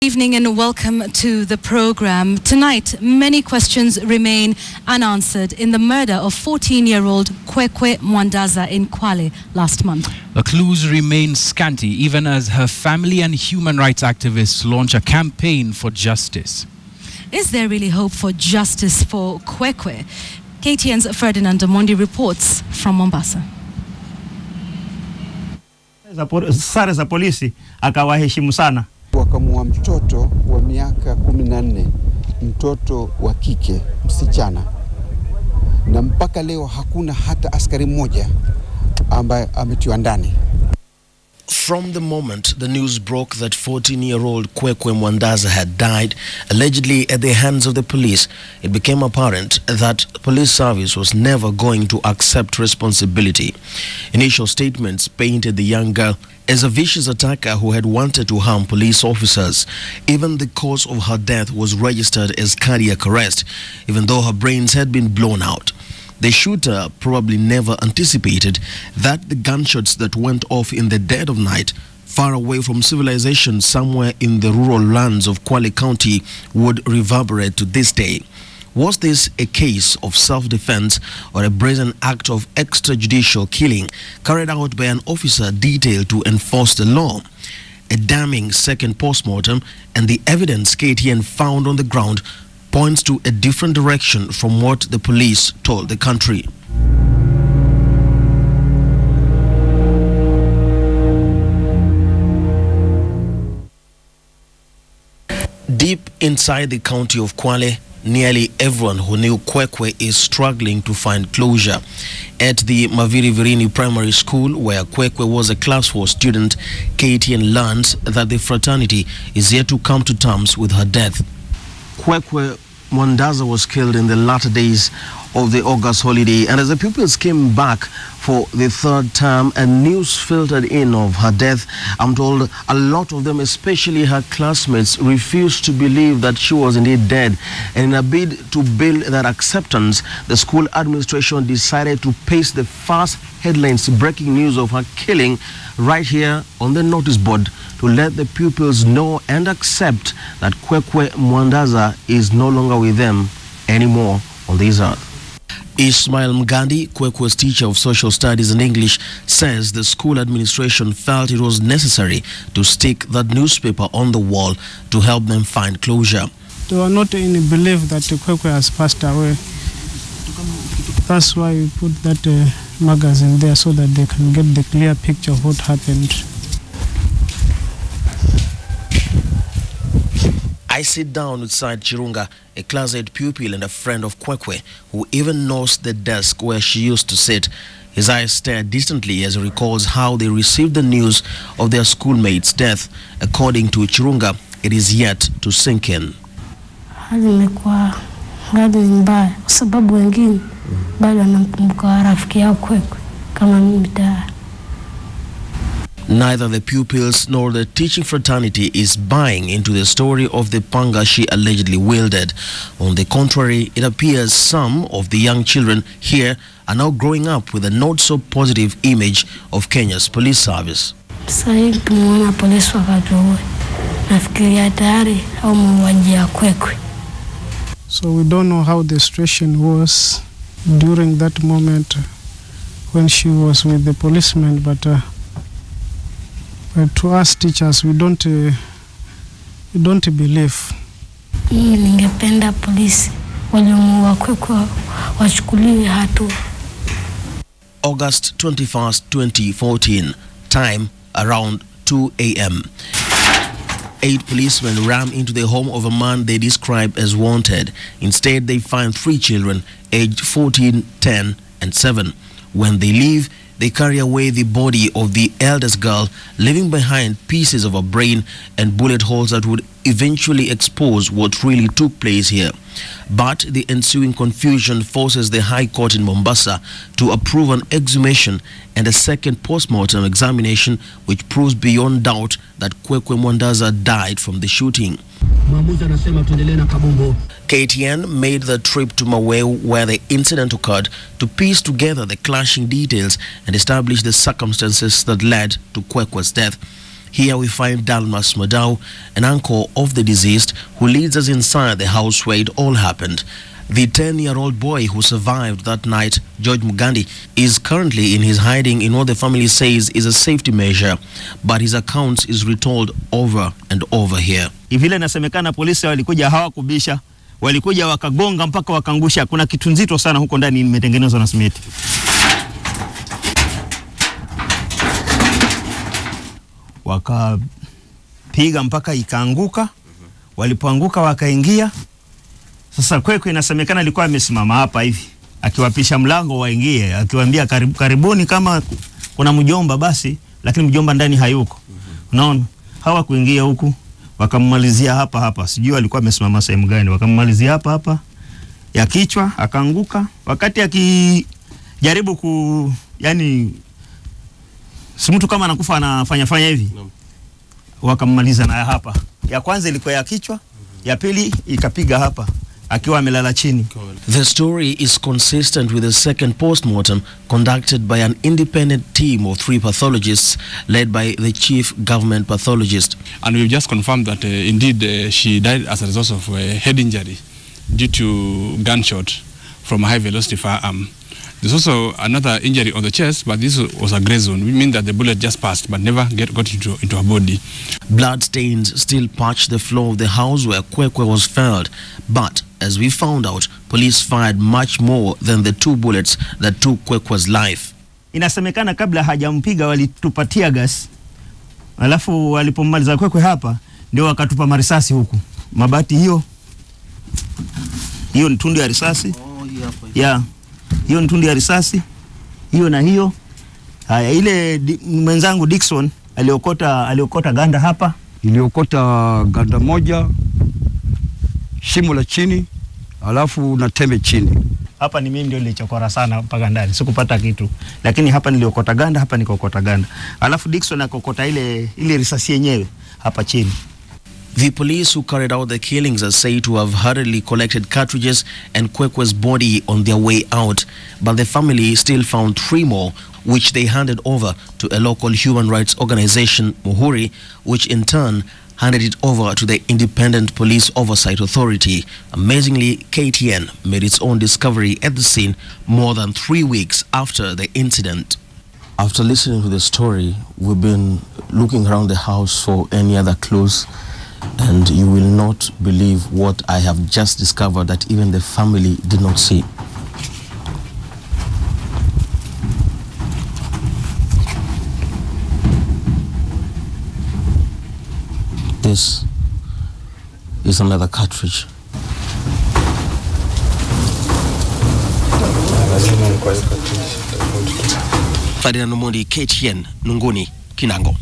Evening and welcome to the program. Tonight, many questions remain unanswered in the murder of 14-year-old Kwekwe Mwandaza in Kwale last month. The clues remain scanty even as her family and human rights activists launch a campaign for justice. Is there really hope for justice for Kwekwe? KTN's Ferdinand Omondi reports from Mombasa. Sare za polisi akawaheshimu sana. Wakamua mtoto wa miaka 14, mtoto wa kike, msichana, na mpaka leo hakuna hata askari mmoja ambaye ametiwa ndani. From the moment the news broke that 14-year-old Kwekwe Mwandaza had died, allegedly at the hands of the police, it became apparent that police service was never going to accept responsibility. Initial statements painted the young girl as a vicious attacker who had wanted to harm police officers. Even the cause of her death was registered as cardiac arrest, even though her brains had been blown out. The shooter probably never anticipated that the gunshots that went off in the dead of night, far away from civilization somewhere in the rural lands of Kwale County, would reverberate to this day. Was this a case of self-defense or a brazen act of extrajudicial killing carried out by an officer detailed to enforce the law? A damning second post-mortem and the evidence KTN found on the ground points to a different direction from what the police told the country. Deep inside the county of Kwale, nearly everyone who knew Kwekwe is struggling to find closure. At the Maviri Virini Primary School, where Kwekwe was a class 4 student, KTN learns that the fraternity is yet to come to terms with her death. Kwekwe Mwandaza was killed in the latter days of the August holiday, and as the pupils came back for the third term and news filtered in of her death, I'm told a lot of them, especially her classmates, refused to believe that she was indeed dead. And in a bid to build that acceptance, the school administration decided to paste the first headlines breaking news of her killing right here on the notice board to let the pupils know and accept that Kwekwe Mwandaza is no longer with them anymore on this earth. Ismail Mgandi, Kwekwe's teacher of social studies and English, says the school administration felt it was necessary to stick that newspaper on the wall to help them find closure. They were not in belief that Kwekwe has passed away. That's why we put that magazine there, so that they can get the clear picture of what happened. I sit down with Said Chirunga, a class 8 pupil and a friend of Kwekwe, who even knows the desk where she used to sit. His eyes stare distantly as he recalls how they received the news of their schoolmate's death. According to Chirunga, it is yet to sink in. Neither the pupils nor the teaching fraternity is buying into the story of the panga she allegedly wielded. On the contrary, it appears some of the young children here are now growing up with a not so positive image of Kenya's police service. So we don't know how the situation was during that moment when she was with the policeman, but to us teachers, we don't believe. August 21st, 2014, time around 2 a.m. 8 policemen ram into the home of a man they describe as wanted. Instead, they find 3 children aged 14, 10, and 7. When they leave, they carry away the body of the eldest girl, leaving behind pieces of her brain and bullet holes that would eventually expose what really took place here. But the ensuing confusion forces the High Court in Mombasa to approve an exhumation and a second post-mortem examination, which proves beyond doubt that Kwekwe Mwandaza died from the shooting. KTN made the trip to Mawe, where the incident occurred, to piece together the clashing details and establish the circumstances that led to Kwekwe's death. Here we find Dalmas Madau, an uncle of the deceased, who leads us inside the house where it all happened. The 10-year-old boy who survived that night, George Mugandi, is currently in his hiding in what the family says is a safety measure, but his account is retold over and over here. Vile nasemekana polisi walikuja hawakubisha, walikuja wakagonga mpaka wakangusha. Kuna kitu nzito sana huko ndani imetengenezwa na simiti. Wakapiga mpaka ikaanguka. Walipoanguka wakaingia. Sasa Kwekwe inasemekana alikuwa amesimama hapa hivi akiwapisha mlango waingie, akiwaambia karibuni kama kuna mjomba basi, lakini mjomba ndani hayuko. Unaona? Hawakuingia huku, wakammalizia hapa. Sijui alikuwa amesimama sehemu gani, wakammalizia hapa ya kichwa akaanguka. Wakati akijaribu yani si mtu kama anakufa anafanya hivi. Wakammaliza na hapa. Ya kwanza ilikuwa ya kichwa, ya pili ikapiga hapa akiwa amelala chini. The story is consistent with the second postmortem conducted by an independent team of 3 pathologists led by the chief government pathologist. And we've just confirmed that indeed she died as a result of head injury due to gunshot from a high velocity firearm. There's also another injury on the chest, but this was a gray zone. We mean that the bullet just passed but never got into her body. Blood stains still patch the floor of the house where Kwekwe was found, but as we found out, police fired much more than the 2 bullets that took Kwekwe's life. Inasemekana kabla hajampiga walitupatia gas. Alafu walipomaliza Kwekwe hapa ndio wakatupa marisasi huku. Mabati hiyo ni tundu ya risasi. Yeah. Hiyo ni tundu ya risasi. Hiyo na hiyo. Haya, ile mwenzangu Dickson aliokota ganda hapa. Iliokota ganda moja, shimo la chini, alafu na tembe chini. Hapa ni mimi ndio nilichokora sana mpaka ndani. Sikupata kitu. Lakini hapa niliokota ganda, hapa nikokota ganda. Alafu Dickson akokota ile risasi yenyewe hapa chini. The police who carried out the killings are said to have hurriedly collected cartridges and Kwekwe's body on their way out, but the family still found 3 more, which they handed over to a local human rights organization, Muhuri, which in turn handed it over to the Independent Police Oversight Authority. Amazingly, KTN made its own discovery at the scene more than 3 weeks after the incident. After listening to the story, we've been looking around the house for any other clues, and you will not believe what I have just discovered that even the family did not see. This is another cartridge. Ferdinand, Omondi, KTN, Nunguni, Kinango.